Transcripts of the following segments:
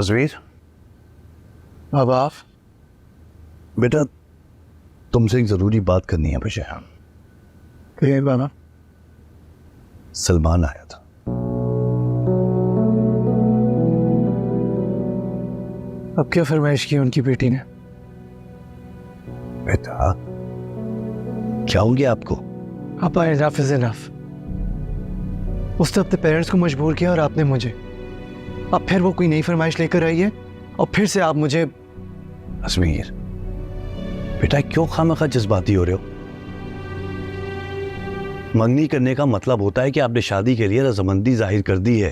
राजवीर, अब आप बेटा तुमसे एक जरूरी बात करनी है मुझे। कहिए बाबा। सलमान आया था। अब क्या फरमाइश की उनकी बेटी ने? बेटा क्या हो गया आपको? आपा इनफ इज इनफ। उसने अपने पेरेंट्स को मजबूर किया और आपने मुझे। अब फिर वो कोई नई फरमाइश लेकर आई है और फिर से आप मुझे। राजवीर बेटा क्यों खामखा जज्बाती हो रहे हो? मंगनी करने का मतलब होता है कि आपने शादी के लिए रजामंदी जाहिर कर दी है,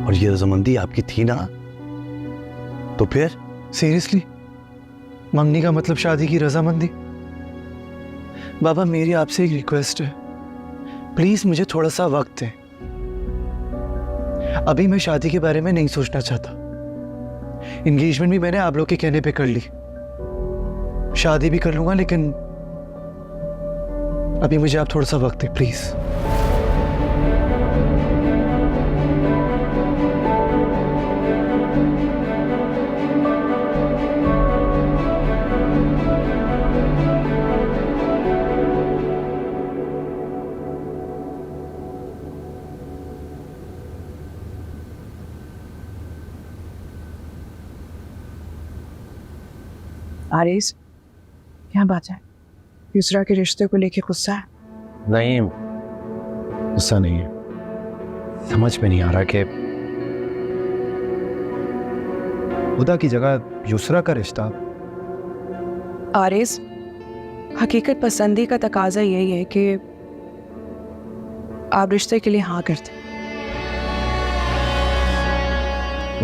और ये रजामंदी आपकी थी ना, तो फिर सीरियसली मंगनी का मतलब शादी की रजामंदी? बाबा मेरी आपसे एक रिक्वेस्ट है, प्लीज मुझे थोड़ा सा वक्त दें। अभी मैं शादी के बारे में नहीं सोचना चाहता। एंगेजमेंट भी मैंने आप लोग के कहने पे कर ली, शादी भी कर लूंगा, लेकिन अभी मुझे आप थोड़ा सा वक्त दें प्लीज। आरिस, क्या बात है? दूसरा के रिश्ते को लेके गुस्सा है? नहीं, गुस्सा नहीं है। समझ में नहीं आ रहा कि खुदा की जगह यूसरा का रिश्ता। आरिस, हकीकत पसंदी का तकाजा यही है कि आप रिश्ते के लिए हाँ करते।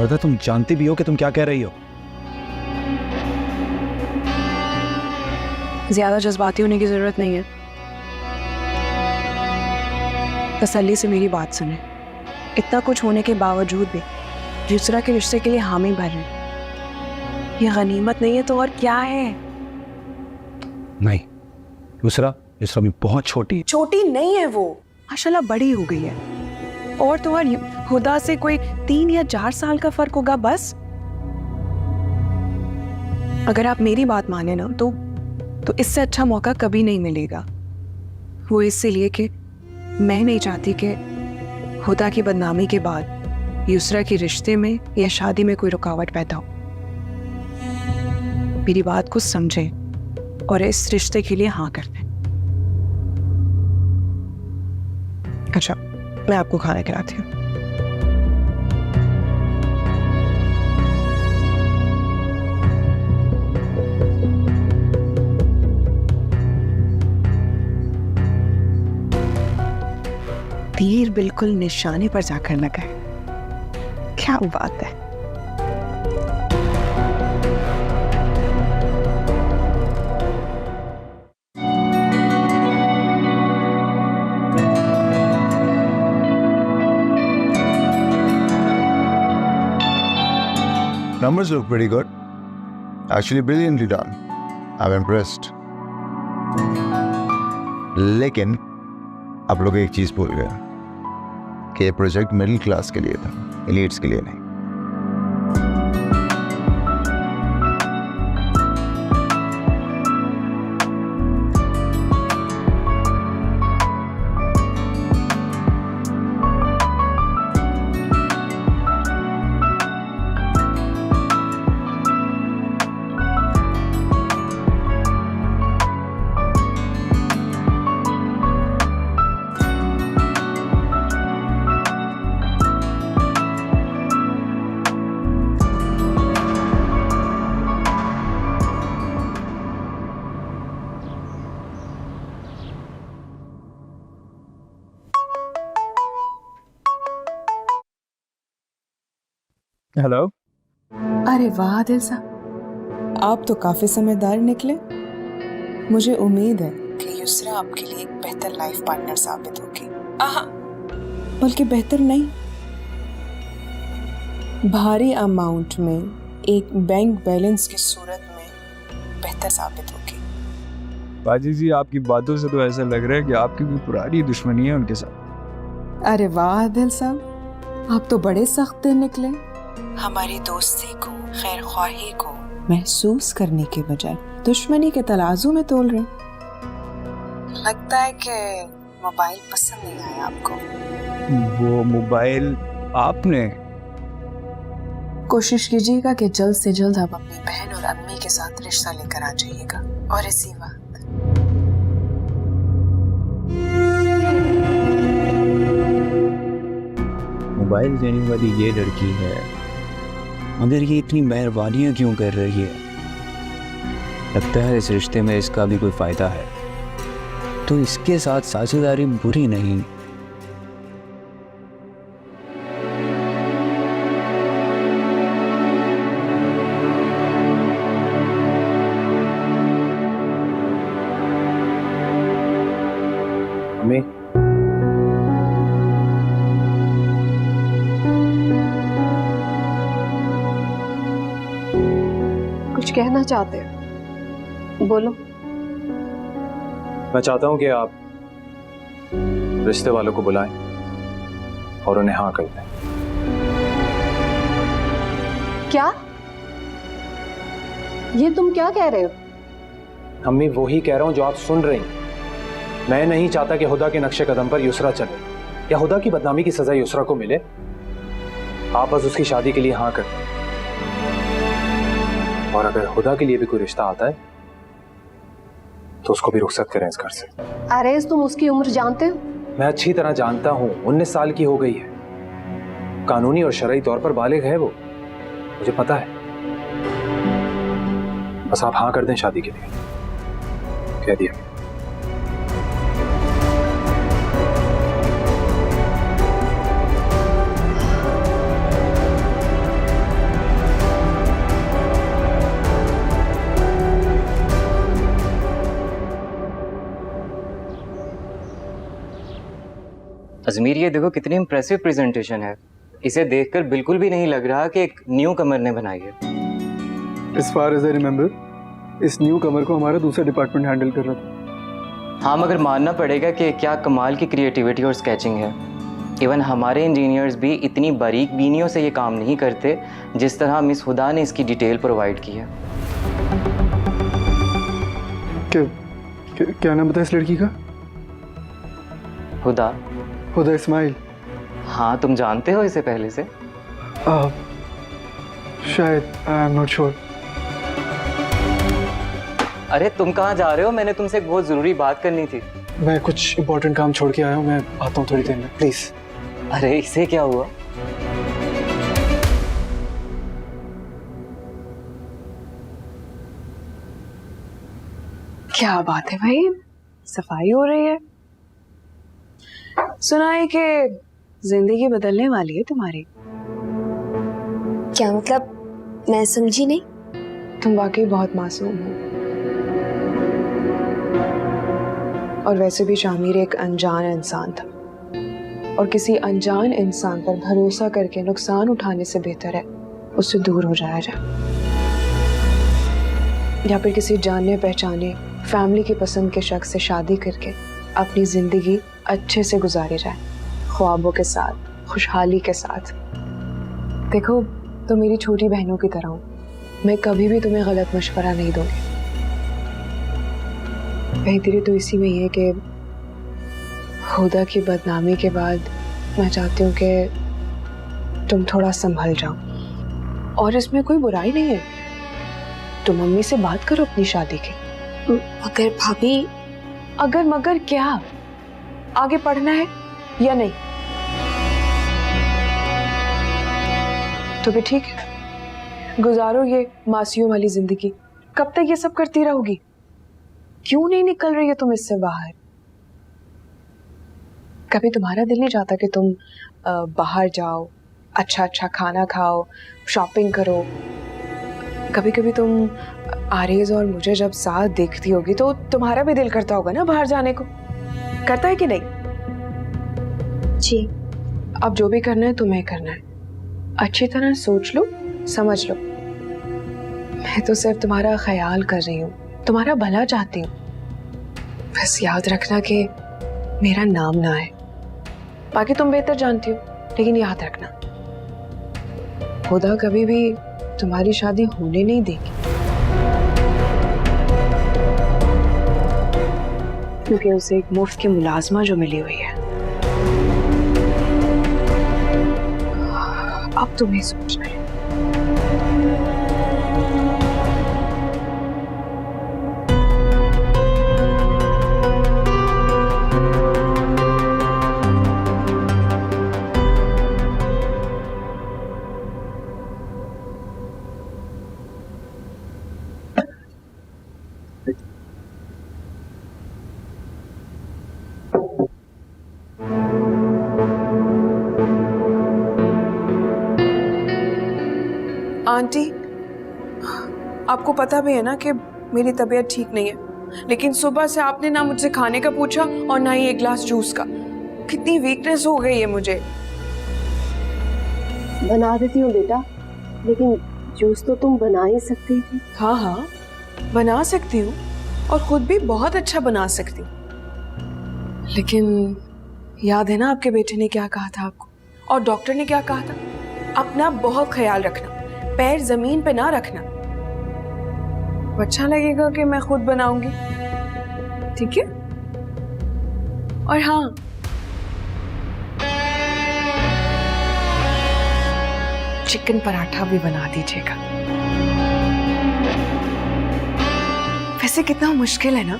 वर्दा तुम जानती भी हो कि तुम क्या कह रही हो। ज्यादा जज्बाती होने की जरूरत नहीं है। तसल्ली से मेरी बात सुने। इतना कुछ होने के बावजूद भी दूसरा के रिश्ते के लिए हामी भर रहे। ये गनीमत नहीं है तो और क्या है? नहीं, यूसरा भी बहुत छोटी है। छोटी नहीं है वो, माशाल्लाह बड़ी हो गई है। और तो और खुदा से कोई 3 या 4 साल का फर्क होगा बस। अगर आप मेरी बात माने ना तो इससे अच्छा मौका कभी नहीं मिलेगा। वो इसलिए कि मैं नहीं चाहती कि खुदा की बदनामी के बाद यूसरा के रिश्ते में या शादी में कोई रुकावट पैदा हो। मेरी बात को समझें और इस रिश्ते के लिए हाँ कर दें। अच्छा, मैं आपको खाना खिलाती हूँ। तीर बिल्कुल निशाने पर जाकर लगा है। क्या बात है। Numbers look pretty good. Actually, brilliantly done. I'm impressed. लेकिन आप लोग एक चीज भूल गए कि ये प्रोजेक्ट मिडिल क्लास के लिए था, एलीट्स के लिए नहीं। हेलो। अरे वाह दिल साहब, आप तो काफी समझदार निकले। मुझे उम्मीद है कि युसरा आपके लिए एक बेहतर लाइफ पार्टनर साबित होगी। बल्कि बेहतर नहीं, भारी अमाउंट में एक बैंक बैलेंस की सूरत में बेहतर साबित होगी। बाजी जी, आपकी बातों से तो ऐसा लग रहा है कि आपकी कोई पुरानी दुश्मनी है उनके साथ। अरे वाह दिल साहब, आप तो बड़े सख्त दिन निकले। हमारी दोस्ती को, खैर ख्वाही को महसूस करने के बजाय दुश्मनी के तराजू में तोल रहे। लगता है कि मोबाइल पसंद नहीं आया आपको। वो मोबाइल आपने? कोशिश कीजिएगा कि जल्द से जल्द आप अपनी बहन और अम्मी के साथ रिश्ता लेकर आ जाइएगा, और इसी वक्त। मोबाइल देने वाली ये लड़की है, मगर ये इतनी मेहरबानियाँ क्यों कर रही है? लगता है इस रिश्ते में इसका भी कोई फ़ायदा है, तो इसके साथ साझेदारी बुरी नहीं। अम्मी, कुछ कहना चाहते हो? बोलो। मैं चाहता हूं कि आप रिश्ते वालों को बुलाएं और उन्हें हाँ कर दें। क्या? ये तुम क्या कह रहे हो? अम्मी, वो ही कह रहा हूं जो आप सुन रही हैं। मैं नहीं चाहता कि हुदा के नक्शे कदम पर युसरा चले या हुदा की बदनामी की सजा युसरा को मिले। आप बस उसकी शादी के लिए हाँ कर दें, और अगर हुदा के लिए भी कोई रिश्ता आता है तो उसको भी रुखसत करें इस घर से। अरेज, तुम उसकी उम्र जानते हो? मैं अच्छी तरह जानता हूं, 19 साल की हो गई है। कानूनी और शरई तौर पर बालिग है वो, मुझे पता है। बस आप हाँ कर दें शादी के लिए। कह दिया। अजमीर, ये देखो कितनी इम्प्रेसिव प्रेजेंटेशन है। इसे देखकर बिल्कुल भी नहीं लग रहा कि एक न्यू कमर ने बनाई है। As far as I remember, इस न्यू कमर को हमारा दूसरा डिपार्टमेंट हैंडल कर रहा था। हाँ, मगर मानना पड़ेगा कि क्या कमाल की क्रिएटिविटी और स्केचिंग है। इवन हमारे इंजीनियर्स भी इतनी बारीक बीनियों से ये काम नहीं करते जिस तरह मिस हुदा ने इसकी डिटेल प्रोवाइड की है। क्या नाम बताया इस लड़की का? हुदा। हुदा इस्माइल? हाँ, तुम जानते हो इसे पहले से? शायद, आई एम नॉट श्योर। अरे तुम कहाँ जा रहे हो? मैंने तुमसे एक बहुत ज़रूरी बात करनी थी। मैं कुछ इम्पोर्टेंट काम छोड़ के आया हूँ, मैं आता हूँ थोड़ी देर में, प्लीज़। अरे इसे क्या हुआ? क्या बात है भाई, सफाई हो रही है। सुना है कि जिंदगी बदलने वाली है तुम्हारी। क्या मतलब? मैं समझी नहीं। तुम वाकई बहुत मासूम हो, और वैसे भी शामिर एक अनजान इंसान था, और किसी अनजान इंसान पर भरोसा करके नुकसान उठाने से बेहतर है उससे दूर हो जाया जाए, या फिर किसी जानने पहचाने फैमिली की पसंद के शख्स से शादी करके अपनी जिंदगी अच्छे से गुजारी जाए, ख्वाबों के साथ, खुशहाली के साथ। देखो, तो मेरी छोटी बहनों की तरह हूँ, मैं कभी भी तुम्हें गलत मशवरा नहीं दूंगी। बेहतरी तो इसी में ही है कि हुदा की बदनामी के बाद मैं चाहती हूँ कि तुम थोड़ा संभल जाओ, और इसमें कोई बुराई नहीं है। तुम मम्मी से बात करो अपनी शादी की। अगर भाभी, अगर मगर क्या? आगे पढ़ना है या नहीं? तो भी ठीक है, गुजारो ये मासियों वाली जिंदगी। कब तक ये सब करती रहोगी? क्यों नहीं निकल रही है तुम इससे बाहर? कभी तुम्हारा दिल नहीं चाहता कि तुम बाहर जाओ, अच्छा अच्छा खाना खाओ, शॉपिंग करो? कभी कभी तुम आरेज और मुझे जब साथ देखती होगी तो तुम्हारा भी दिल करता होगा ना बाहर जाने को, करता है कि नहीं? जी। अब जो भी करना है तुम्हें करना है, अच्छी तरह सोच लो, समझ लो। मैं तो सिर्फ तुम्हारा ख्याल कर रही हूँ, तुम्हारा भला चाहती हूँ। बस याद रखना कि मेरा नाम ना है। बाकी तुम बेहतर जानती हो, लेकिन याद रखना, खुदा कभी भी तुम्हारी शादी होने नहीं देगी, क्योंकि उसे एक मुफ्त की मुलाजमा जो मिली हुई है। अब तुम्हें सोचना है। आंटी, आपको पता भी है ना कि मेरी तबीयत ठीक नहीं है, लेकिन सुबह से आपने ना मुझसे खाने का पूछा और ना ही एक गिलास जूस का। कितनी वीकनेस हो गई है मुझे। बना देती हूँ बेटा, लेकिन जूस तो तुम बना ही सकती थी। हाँ हाँ, बना सकती हूँ और खुद भी बहुत अच्छा बना सकती हूँ, लेकिन याद है ना आपके बेटे ने क्या कहा था आपको, और डॉक्टर ने क्या कहा था? अपना बहुत ख्याल रखना, पैर जमीन पे ना रखना। अच्छा लगेगा कि मैं खुद बनाऊंगी, ठीक है? और हाँ, चिकन पराठा भी बना दीजिएगा। वैसे कितना मुश्किल है ना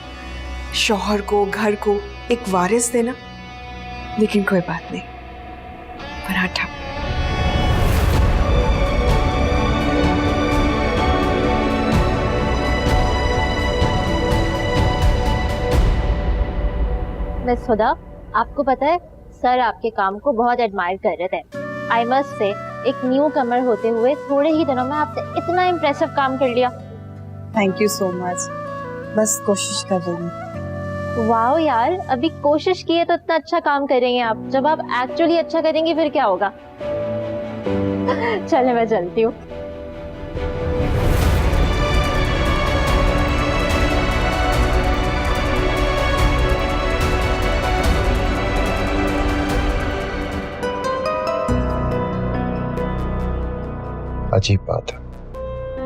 शौहर को, घर को एक वारिस देना, लेकिन कोई बात नहीं, पराठा। मिस हुदा, आपको पता है सर आपके काम को बहुत एडमायर कर रहे थे। आई मस्ट से एक न्यू कमर होते हुए थोड़े ही दिनों में आपने इतना इम्प्रेसिव काम कर लिया। थैंक यू सो मच, बस कोशिश कर रही हूँ। वाह यार, अभी कोशिश की है तो इतना अच्छा काम करेंगे आप, जब आप एक्चुअली अच्छा करेंगे फिर क्या होगा। चले मैं चलती हूँ। अजीब बात है,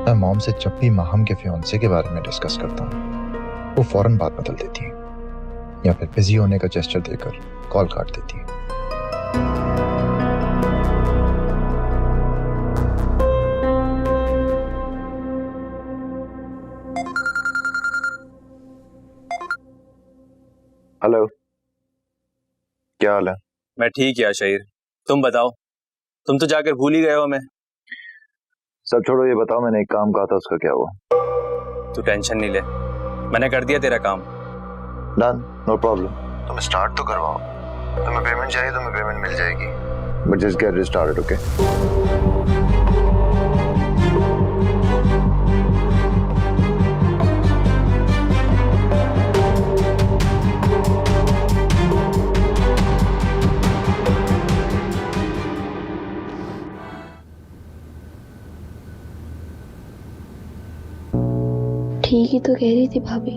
मैं मॉम से जब भी माहम के फियांसे के बारे में डिस्कस करता हूँ, वो फौरन बात बदल देती है या फिर बिजी होने का जेस्चर देकर कॉल काट देती है। हेलो, क्या हाल है? मैं ठीक है शहीर, तुम बताओ, तुम तो जाकर भूल ही गए हो। मैं सब छोड़ो, ये बताओ मैंने एक काम कहा था, उसका क्या हुआ? तू टेंशन नहीं ले, मैंने कर दिया तेरा काम। Done, no problem. तुम स्टार्ट तो करवाओ, तुम्हें पेमेंट चाहिए, तुम्हें पेमेंट मिल जाएगी, but just get started, okay? ठीक ही तो कह रही थी भाभी,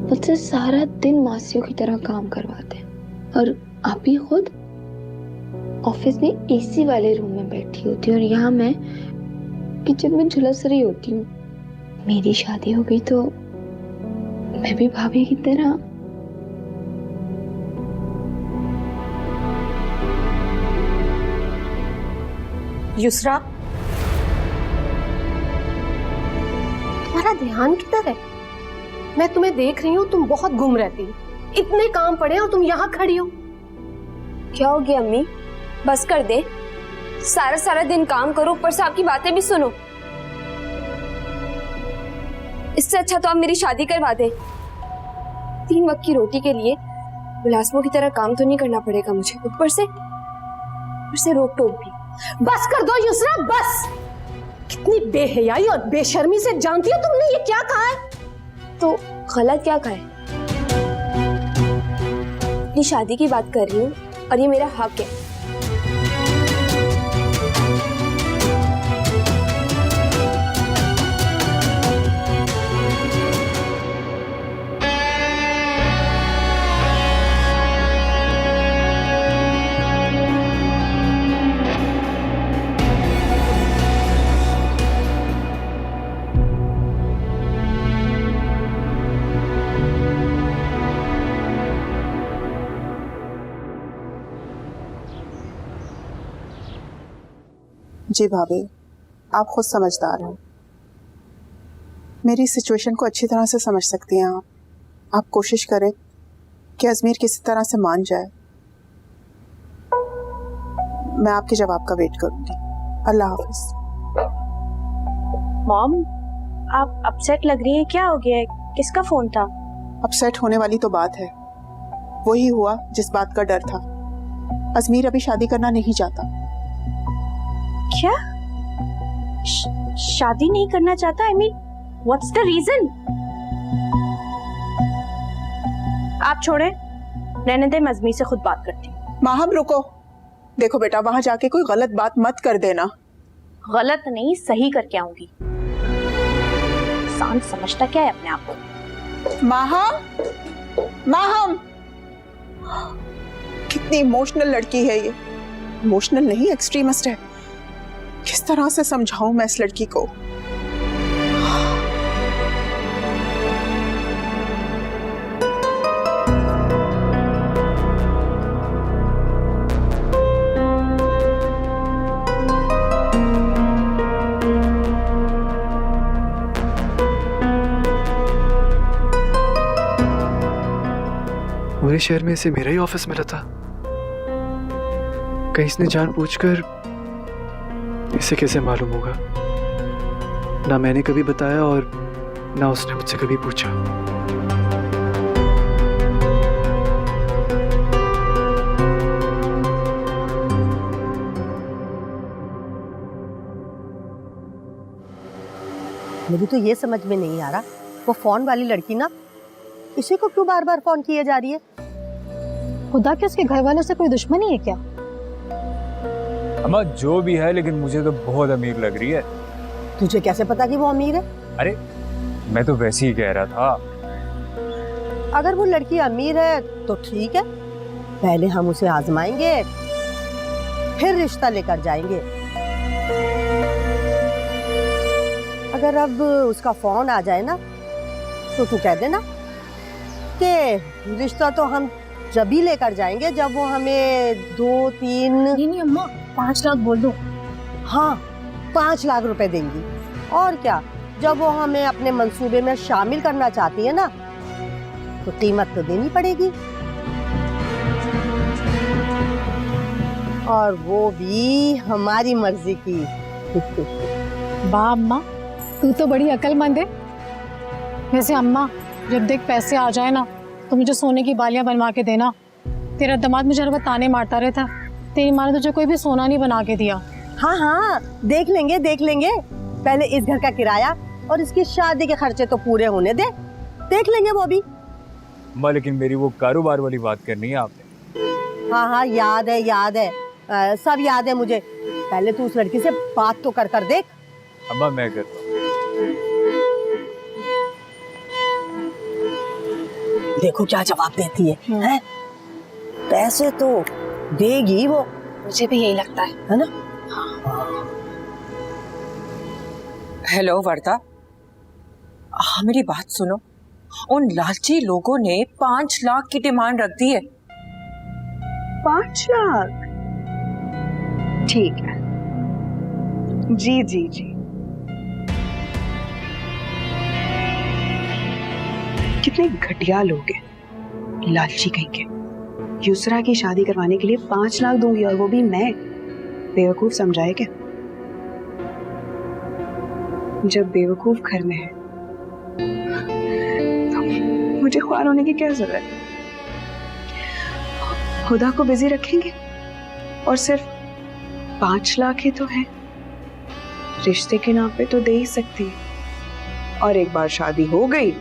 मुझसे सारा दिन मासियों की तरह काम करवाते हैं, और आप ही खुद ऑफिस में एसी वाले रूम में बैठी होती हूँ और यहाँ मैं किचन में झुलस रही होती हूँ। मेरी शादी हो गई तो मैं भी भाभी की तरह युसरा, तुम्हारा ध्यान किधर है? मैं तुम्हें देख रही हूँ, तुम बहुत गुम रहती हो। इतने काम पड़े और तुम यहाँ खड़ी हो। क्या हो गया अम्मी? बस कर दे, सारा सारा दिन काम करो, ऊपर से आपकी बातें भी सुनो। इससे अच्छा तो आप मेरी शादी करवा दे। 3 वक्त की रोटी के लिए मुलाजमों की तरह काम तो नहीं करना पड़ेगा मुझे, ऊपर से रोक टोक भी। बस कर दो युसरा, बस। कितनी बेहयाई और बेशर्मी से जानती हो तुमने ये क्या कहा है? तो गलत क्या कहा है? अपनी शादी की बात कर रही हूँ और ये मेरा हक है। जी भाभी, आप खुद समझदार हैं, मेरी सिचुएशन को अच्छी तरह से समझ सकती हैं आप कोशिश करें कि अजमीर किसी तरह से मान जाए। मैं आपके जवाब का वेट करूंगी। अल्लाह हाफिज। मॉम, आप अपसेट लग रही हैं, क्या हो गया है? किसका फोन था? अपसेट होने वाली तो बात है, वही हुआ जिस बात का डर था। अजमीर अभी शादी करना नहीं चाहता। क्या? शादी नहीं करना चाहता? I mean what's the reason? आप छोड़े, रहने दे, मैं अजमीर से खुद बात करती हूँ। माहम रुको, देखो बेटा, वहां जाके कोई गलत बात मत कर देना। गलत नहीं, सही करके आऊंगी। इंसान समझता क्या है अपने आप को? माहम, माहम, कितनी इमोशनल लड़की है ये। इमोशनल नहीं, एक्सट्रीमिस्ट है। किस तरह से समझाऊं मैं इस लड़की को? पूरे शहर में इसे मेरा ही ऑफिस मिला था। कहीं इसने जान पूछकर, इसे कैसे मालूम होगा? ना मैंने कभी बताया और ना उसने मुझसे कभी पूछा। मुझे तो ये समझ में नहीं आ रहा, वो फोन वाली लड़की ना, इसी को क्यों बार बार फोन किए जा रही है? खुदा के उसके घर वालों से कोई दुश्मनी है क्या? अम्मा जो भी है, लेकिन मुझे तो बहुत अमीर लग रही है। तुझे कैसे पता कि वो अमीर है? अरे मैं तो वैसे ही कह रहा था। अगर वो लड़की अमीर है तो ठीक है, पहले हम उसे आजमाएंगे, फिर रिश्ता लेकर जाएंगे। अगर अब उसका फोन आ जाए ना, तो तू कह देना कि रिश्ता तो हम जब ही लेकर जाएंगे जब वो हमें 2-3 नहीं अम्मा, 5 लाख बोल दो। हाँ, 5 लाख रुपए देंगी। और क्या, जब वो हमें अपने मंसूबे में शामिल करना चाहती है ना, तो कीमत तो देनी पड़ेगी, और वो भी हमारी मर्जी की। वाह अम्मा, तू तो बड़ी अक्लमंद है। वैसे अम्मा, जब देख पैसे आ जाए ना, तो मुझे सोने की बालियां बनवा के देना। तेरा दामाद मुझे हर वक्त ताने मारता रहता, तेरी माँ ने तुझे कोई भी सोना नहीं बना के दिया। हाँ हाँ, देख लेंगे देख लेंगे, पहले इस घर का किराया और इसकी शादी के खर्चे तो पूरे होने दे, देख लेंगे वो भी। अम्मा लेकिन मेरी वो कारोबार वाली बात करनी है आपने। हाँ हाँ, याद है याद है, सब याद है मुझे। पहले तू उस लड़की से बात तो कर देख। अम्मा मैं करता हूँ। देखो क्या जवाब देती है, हैं? पैसे तो देगी वो। मुझे भी यही लगता है ना? हेलो वर्दा, हाँ मेरी बात सुनो। उन लालची लोगों ने 5 लाख की डिमांड रख दी है। 5 लाख? ठीक है, जी जी जी। कितने घटिया लोग हैं, लालची कहीं के। युसरा की शादी करवाने के लिए 5 लाख दूंगी, और वो भी मैं? बेवकूफ समझाए क्या? जब बेवकूफ घर में है तो मुझे ख्वार होने की क्या जरूरत है? खुदा को बिजी रखेंगे, और सिर्फ 5 लाख ही तो है, रिश्ते के नाम पे तो दे ही सकती है। और एक बार शादी हो गई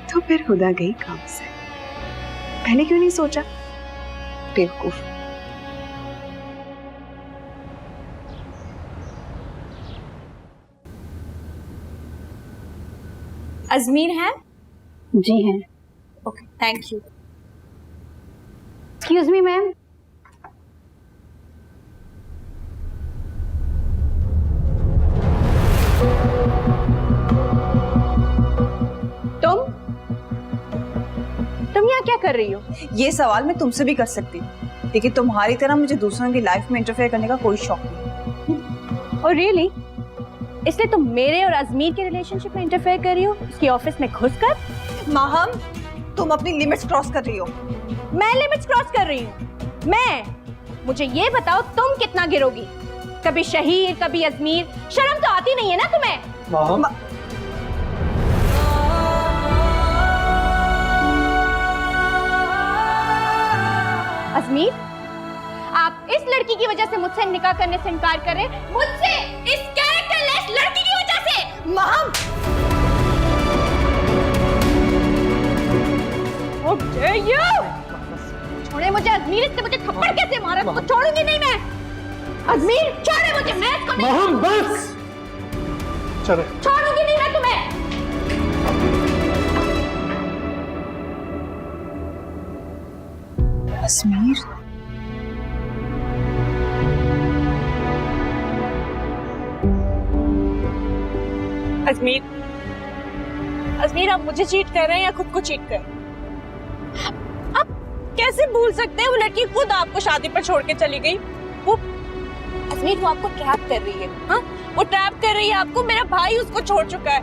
तो फिर खुदा गई काम से। पहले क्यों नहीं सोचा? बेवकूफ। अजमीर है? जी हैं। Okay, thank you. Excuse me ma'am. तुम यहाँ क्या कर रही हो? ये सवाल मैं तुमसे भी कर सकती हूँ। लेकिन तुम्हारी तरह मुझे दूसरों की लाइफ में इंटरफेयर करने का कोई शौक नहीं। और रियली इसलिए तुम मेरे और अजमीर के रिलेशनशिप में इंटरफेयर कर रही हो, उसकी ऑफिस में घुसकर? माहम, तुम अपनी लिमिट्स क्रॉस कर रही हो। मैं लिमिट्स क्रॉस कर रही हूँ? मैं? मुझे ये बताओ तुम कितना गिरोगी? कभी शहीर, कभी अजमीर, शर्म तो आती नहीं है ना तुम्हें? अजमीर, आप इस लड़की की वजह से मुझसे निकाह करने से इनकार कर रहे हैं? मुझसे, इस कैरेक्टरलेस लड़की की वजह से? Maham, How dare you? छोड़े मुझे अजमीर, इसने मुझे थप्पड़ कैसे मारा? इसको छोड़ूंगी नहीं मैं। अजमीर, छोड़े मुझे, मैं इसको नहीं। माहम बस, चले। छोड़ूंगी नहीं मैं तुम्हें। अजमीर, अजमीर, अजमीर आप मुझे चीट कर रहे हैं या खुद को चीट कर? आप कैसे भूल सकते हैं वो लड़की खुद आपको शादी पर छोड़ के चली गई? वो अजमीर, वो आपको ट्रैप कर रही है। हाँ, वो ट्रैप कर रही है आपको। मेरा भाई उसको छोड़ चुका है।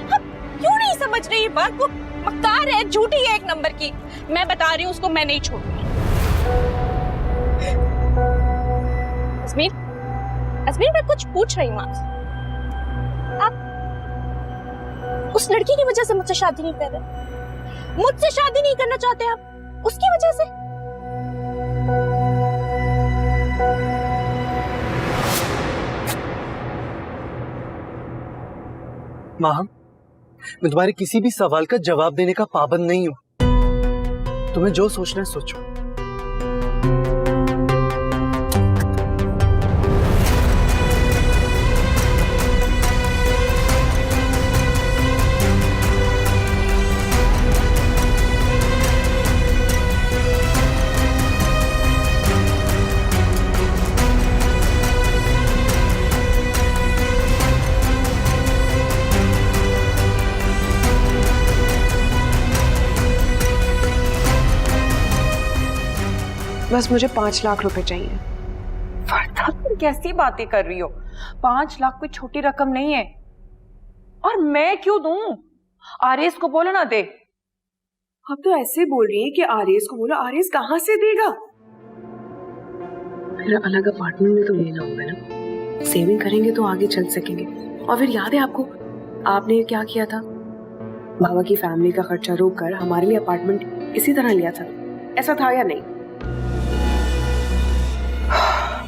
आप क्यों नहीं समझ रही ये बात? वो मक्कार है, झूठी है एक नंबर की। मैं बता रही हूँ उसको, मैं नहीं छोड़ूंगी। अजमीर, अजमीर मैं कुछ पूछ रही हूँ आपसे। आप उस लड़की की वजह से मुझसे शादी नहीं कर रहे? मुझसे शादी नहीं करना चाहते आप उसकी वजह से? माहम, मैं तुम्हारे किसी भी सवाल का जवाब देने का पाबंद नहीं हूं। तुम्हें जो सोचना है सोचो। बस मुझे 5 लाख रुपए चाहिए। वर्धा, तुम कैसी बातें कर रही हो? 5 लाख कोई छोटी रकम नहीं है। और मैं क्यों दूं? आरएस को बोलो ना दे। आप तो ऐसे बोल रही हैं कि आरएस को बोलो। आरएस कहाँ से देगा? फिर अलग अपार्टमेंट में तो लेना होगा ना। सेविंग करेंगे तो आगे चल सकेंगे। और फिर याद है आपको, आपने क्या किया था? बाबा की फैमिली का खर्चा रोक कर हमारे लिए अपार्टमेंट इसी तरह लिया था। ऐसा था या नहीं?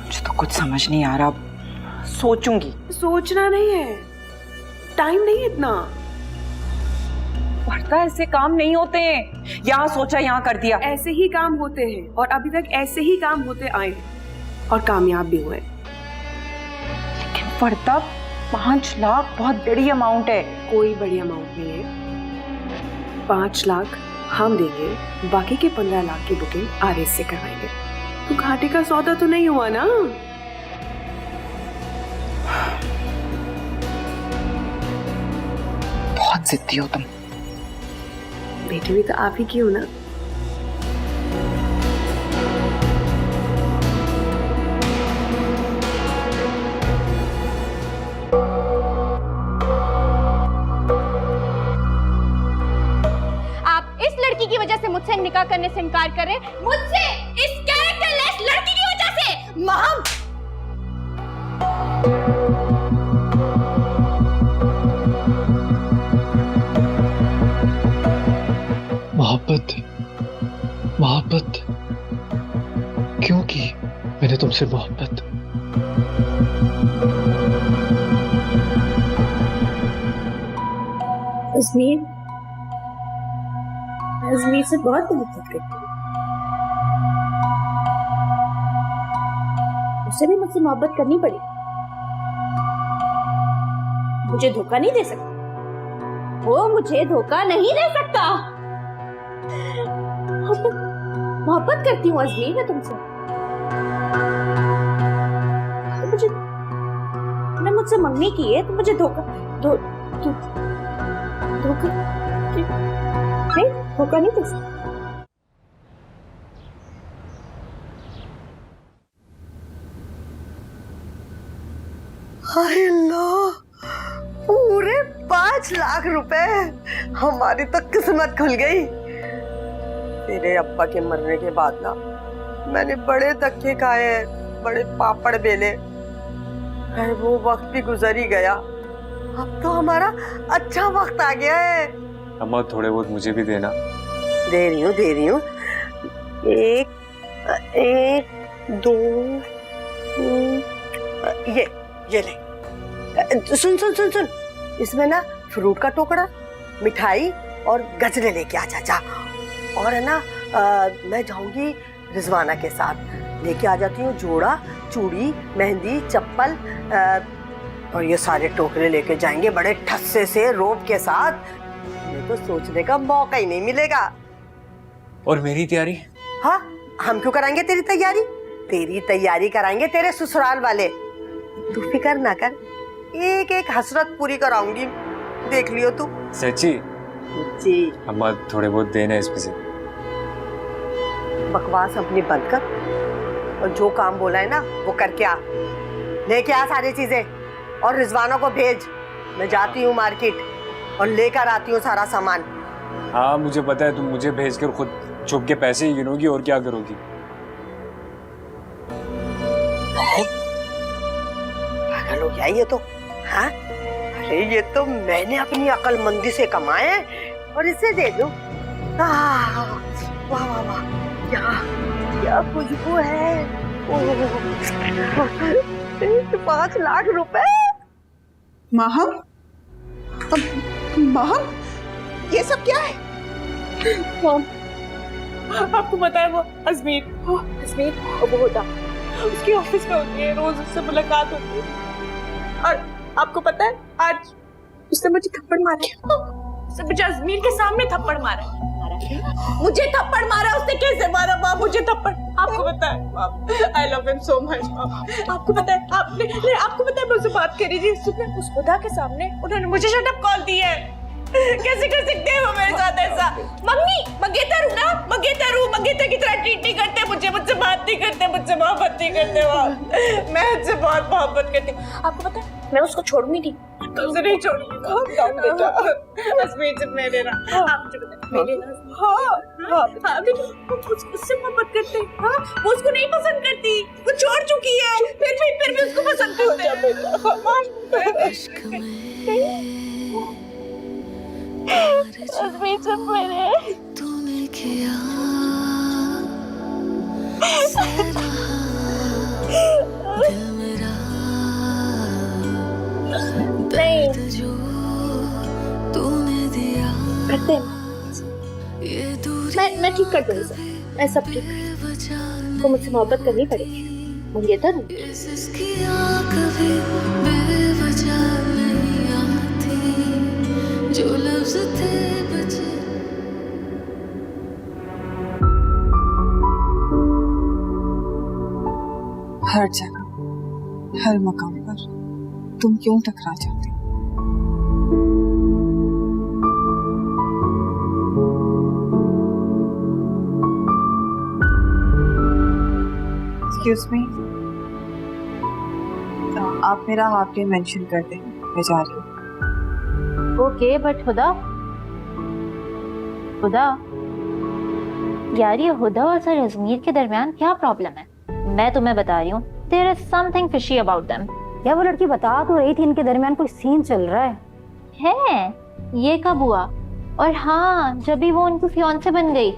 मुझे तो कुछ समझ नहीं आ रहा। सोचूंगी। सोचना नहीं है, टाइम नहीं इतना। वर्धा, ऐसे काम नहीं होते हैं। यहाँ सोचा यहाँ कर दिया। ऐसे ही काम होते हैं और अभी तक ऐसे ही काम होते आए हैं और कामयाब भी हुए। लेकिन वर्धा, 5 लाख बहुत बड़ी अमाउंट है। कोई बड़ी अमाउंट नहीं है। 5 लाख हम देंगे, बाकी के 15 लाख की बुकिंग आरएस से करवाएंगे। तो घाटे का सौदा तो नहीं हुआ ना? बहुत जिद्दी हो तुम। बेटी भी तो आप ही की हो ना। आप इस लड़की की वजह से मुझसे निकाह करने से इनकार कर रहे हैं? मुझसे, इस कैरेक्टरलेस लड़की की वजह से? माहम, मोहब्बत, मोहब्बत क्यों की मैंने तुमसे मोहब्बत? अजमीर, अजमीर से बहुत मोहब्बत करती हूँ। उसे भी मुझसे मोहब्बत करनी पड़ी। मुझे धोखा नहीं दे सकता। वो मुझे धोखा नहीं दे सकता। मोहब्बत करती हूँ अजमीर मैं तुमसे। तो मुझे, तुमने मुझसे मंगनी की है तो मुझे धोखा धोखा नहीं, धोखा नहीं दे सकता। हाय अल्लाह, पूरे 5 लाख रुपए। हमारी तो किस्मत खुल गई। तेरे अब्बा के मरने के बाद ना मैंने बड़े धक्के खाए हैं, बड़े पापड़ बेले। वो वक्त भी गुजर ही गया, अब तो हमारा अच्छा वक्त आ गया है। अम्मा थोड़े बहुत मुझे भी देना। दे रही हूँ। एक, 2, ये ले। सुन, इसमें ना फ्रूट का टुकड़ा, मिठाई और गजरे लेके आ जा। और है ना मैं जाऊंगी रिजवाना के साथ, लेके आ जाती हूँ जोड़ा, चूड़ी, मेहंदी, चप्पल और ये सारे टोकरे लेके जाएंगे बड़े ठस्से से रोब के साथ। हमें तो सोचने का मौका ही नहीं मिलेगा। और मेरी तैयारी? हाँ, हम क्यों कराएंगे तेरी तैयारी? तेरी तैयारी कराएंगे तेरे ससुराल वाले। तू फिक्र ना कर, एक हसरत पूरी कराऊंगी, देख लियो तू। सच्ची? जी। अम्मा थोड़े बहुत देना इसमें से। बकवास अपनी बंद कर और जो काम बोला है ना वो करके आ। लेके आ सारी चीजें और रिजवाना को भेज। मैं जाती हूँ मार्केट और लेकर आती हूँ सारा सामान। हाँ मुझे पता है, तुम मुझे भेज कर खुद छुप के पैसे ही गिनोगी और क्या करोगी। पागल हो गया ये तो। हाँ, अरे ये तो मैंने अपनी अक्लमंदी से कमाए हैं और इसे दे दूं। वाह वाह वाह, क्या खुशबू है। 5 लाख रुपए। माहम, ये सब क्या है? आपको पता है वो अजमीर वो होता, उसकी ऑफिस में होती है, रोज उससे मुलाकात होती है। और आपको पता है आज उसने मुझे थप्पड़ मारा। उसने मुझे अजमीर के सामने थप्पड़ मारा। मुझे थप्पड़ मारा। उसने कैसे मारा बाप? मुझे थप्पड़। आपको पता है I love him so much. आपको पता है आपको पता है मैं उससे बात कर रही थी, उस खुदा के सामने उन्होंने मुझे शट अप कॉल दी है। कैसे कर सकते हैं वो मेरे साथ ऐसा? मम्मी मंगेतर हूँ ना, मंगेतर की तरह ट्रीट नहीं करते मुझसे बात नहीं करते, मुझसे मोहब्बत नहीं करते। मैं उससे बहुत मोहब्बत करती हूँ। आपको पता है मैं उसको छोड़ूंगी नहीं, तुमसे नहीं छोड़ूंगी बेटा। अजमीर से मेरे ना आप मुझे बता, मेरे ना हाँ उससे मोहब्बत करते हैं। हाँ वो उसको नहीं पसंद करती, वो छोड़ चुकी है, फिर भी उसको पसंद करते हैं। अजमीर से मेरे तूने किया नहीं तूने दिया करते मैं ठीक कर दूंगी। मैं सब ठीक को मुझसे मोहब्बत करनी पड़ेगी। मंगेतर हूँ। जो लफ्ज़ थे बचे। हर जगह, हर मकाम पर तुम क्यों टकरा जाते? एक्सक्यूज मी, आप मेरा हाफ डे मेंशन कर दें, मैं जा रही हूँ। ओके बट हुदा यार, ये हुदा और सर अजमीर के दरमियान क्या प्रॉब्लम है? मैं तुम्हें बता रही हूँ, there is something fishy about them. या वो लड़की बता तो रही थी इनके दरमियान कोई सीन चल रहा है। ये कब हुआ? और हाँ, जब भी वो उनकी फियांसे बन गई।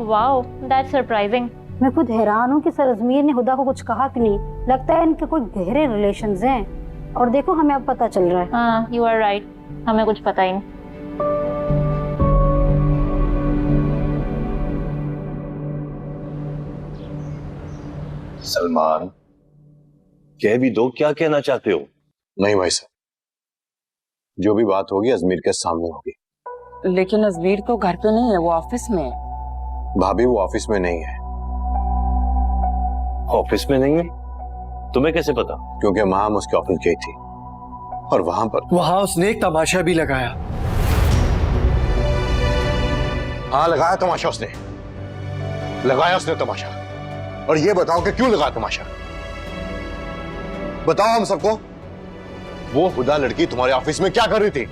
Wow, that's surprising. मैं खुद हैरान हूँ कि सर अजमीर ने हुदा को कुछ कहा कि नहीं। लगता है इनके कोई गहरे रिलेशंस हैं। और देखो हमें अब पता चल रहा है। हाँ, यू आर राइट, हमें कुछ पता ही नहीं। सलमान, कह भी दो, क्या कहना चाहते हो? नहीं भाई साहब, जो भी बात होगी अजमीर के सामने होगी। लेकिन अजमीर तो घर पे नहीं है, वो ऑफिस में है। भाभी वो ऑफिस में नहीं है। ऑफिस में नहीं है? तुम्हें कैसे पता? क्योंकि माम उसके ऑफिस गई थी और वहां उसने एक तमाशा भी लगाया। हाँ लगाया तमाशा उसने, तमाशा। और ये बताओ कि क्यों लगाया तमाशा? बताओ हम सबको, वो हुदा लड़की तुम्हारे ऑफिस में क्या कर रही थी?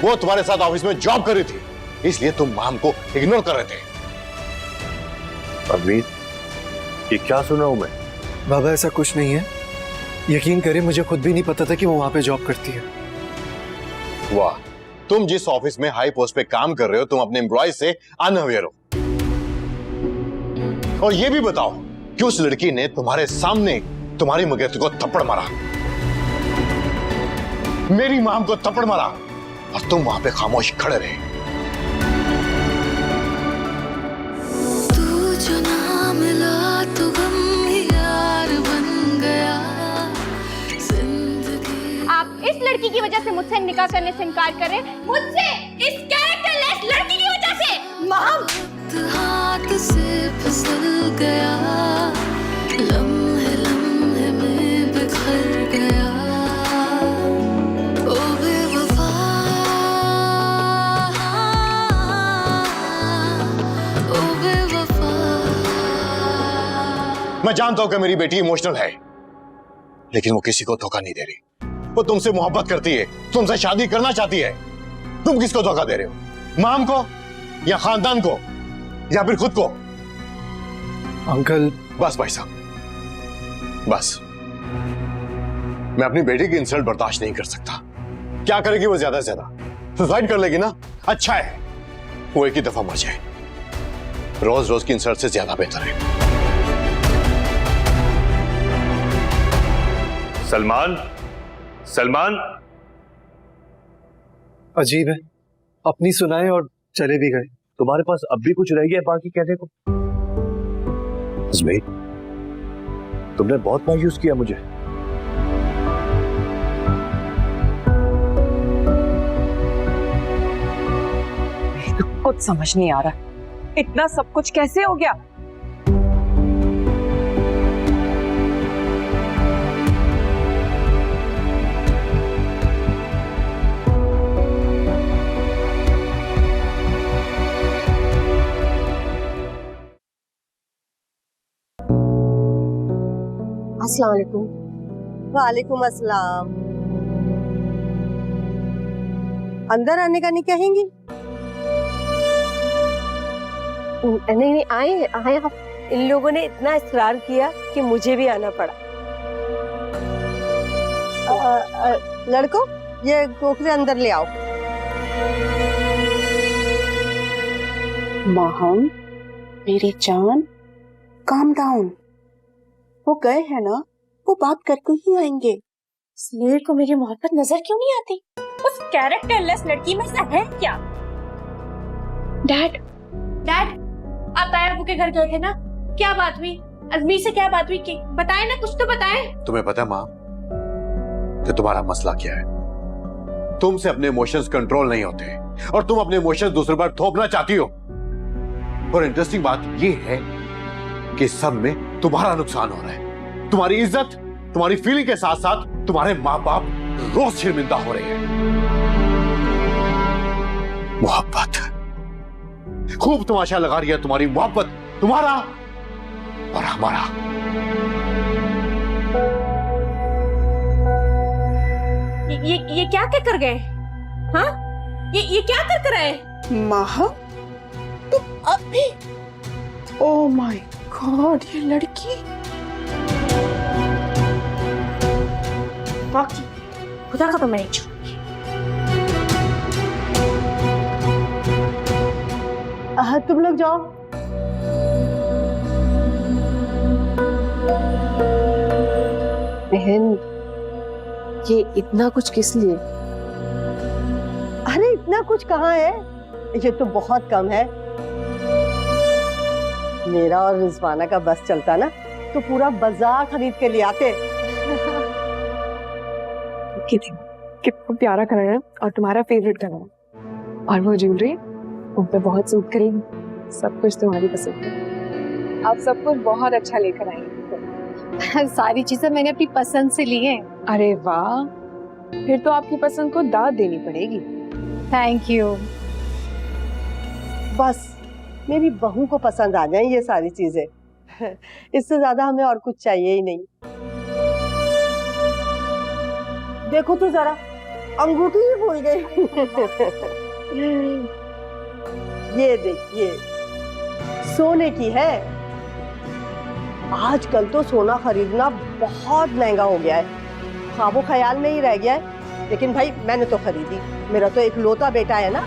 वो तुम्हारे साथ ऑफिस में जॉब कर रही थी, इसलिए तुम माम को इग्नोर कर रहे थे। अमीर, ये क्या सुन रहा हूं मैं? बाबा ऐसा कुछ नहीं है, यकीन करें मुझे खुद भी नहीं पता था कि वो वहां पे जॉब करती है। वाह, तुम जिस ऑफिस में हाई पोस्ट पे काम कर रहे हो तुम अपने एम्प्लॉय से अनअवेयर हो। और ये भी बताओ कि उस लड़की ने तुम्हारे सामने तुम्हारी मगरती को थप्पड़ मारा, मेरी माम को थप्पड़ मारा, और तुम वहां पे खामोश खड़े रहे। तू जो ना मिला तो गम ही यार बन गया जिंदगी। आप इस लड़की की वजह से मुझसे निकाह करने से इनकार कर रहे हैं, मुझसे इस कैरेक्टरलेस लड़की की वजह से। माम, हाथ से फिसल गया, लम्हे लम्हे में बिखर गया। ओ बेवफा, ओ बेवफा। मैं जानता हूं कि मेरी बेटी इमोशनल है, लेकिन वो किसी को धोखा नहीं दे रही। वो तुमसे मोहब्बत करती है, तुमसे शादी करना चाहती है। तुम किसको धोखा दे रहे हो? माम को, या खानदान को, या फिर खुद को? अंकल बस भाई साहब, बस। मैं अपनी बेटी की इंसल्ट बर्दाश्त नहीं कर सकता। क्या करेगी वो? ज्यादा से ज्यादा सुसाइड कर लेगी ना। अच्छा है वो एक ही दफा मर जाए, रोज रोज की इंसल्ट से ज्यादा बेहतर है। सलमान, सलमान। अजीब है, अपनी सुनाए और चले भी गए। तुम्हारे पास अब भी कुछ रह गया बाकी कहने को? अजमेर, तुमने बहुत मायूस किया मुझे। कुछ समझ नहीं आ रहा, इतना सब कुछ कैसे हो गया? अस्सलाम वालेकुम। वालेकुम अस्सलाम। अंदर आने का नहीं कहेंगी? नहीं आए आए। इन लोगों ने इतना इस्रार किया कि मुझे भी आना पड़ा। लड़कों, ये टोकरे अंदर ले आओ। माहम, मेरी जान, काम डाउन। वो गए हैं ना, वो बात करके ही आएंगे। स्लेट को मेरी मोहब्बत नजर क्यों नहीं आती? उस कैरेक्टरलेस लड़की में से है क्या? डैड, डैड, आप ताया अबू के घर गए थे ना, क्या बात हुई? अजमीर से क्या बात हुई? बताएं ना, कुछ तो बताएं। तुम्हें पता है मां कि तुम्हारा मसला क्या है? तुमसे अपने इमोशंस कंट्रोल नहीं होते और तुम अपने इमोशंस दूसरे पर थोपना चाहती हो। और इंटरेस्टिंग बात यह है कि सब में तुम्हारा नुकसान हो रहा है। तुम्हारी इज्जत, तुम्हारी फीलिंग के साथ साथ तुम्हारे माँ बाप रोज शर्मिंदा हो रहे हैं। मोहब्बत, खूब तमाशा लगा रही है तुम्हारी मोहब्बत, तुम्हारा और हमारा। ये क्या कर गए? हाँ, ये क्या कर रहे हैं? माहा, तुम अभी? ओह माय गॉड, ये लड़की। बाकी खुदा का तो मैं नहीं छोड़ूंगी। तुम लोग जाओ। बहन, ये इतना कुछ किस लिए? अरे इतना कुछ कहाँ है, ये तो बहुत कम है। मेरा और रिजवाना का बस चलता ना तो पूरा बाजार खरीद के ले आते। कितना प्यारा कलर है और तुम्हारा फेवरेट कलर है, और वो ज्वेलरी उन पे बहुत सूट करेगी। सब कुछ तुम्हारी पसंद है। आप सब कुछ बहुत अच्छा लेकर आएंगे। सारी चीजें मैंने अपनी पसंद से ली हैं। अरे वाह, फिर तो आपकी पसंद को दाद देनी पड़ेगी। Thank you. बस मेरी बहू को पसंद आ जाए ये सारी चीजें, इससे ज्यादा हमें और कुछ चाहिए ही नहीं। देखो तो जरा, अंगूठी ही भूल गई। ये देखिए, सोने की है। आजकल तो सोना खरीदना बहुत महंगा हो गया है, ख्वाबो ख्याल में ही रह गया है। लेकिन भाई मैंने तो खरीदी, मेरा तो एक लौता बेटा है ना।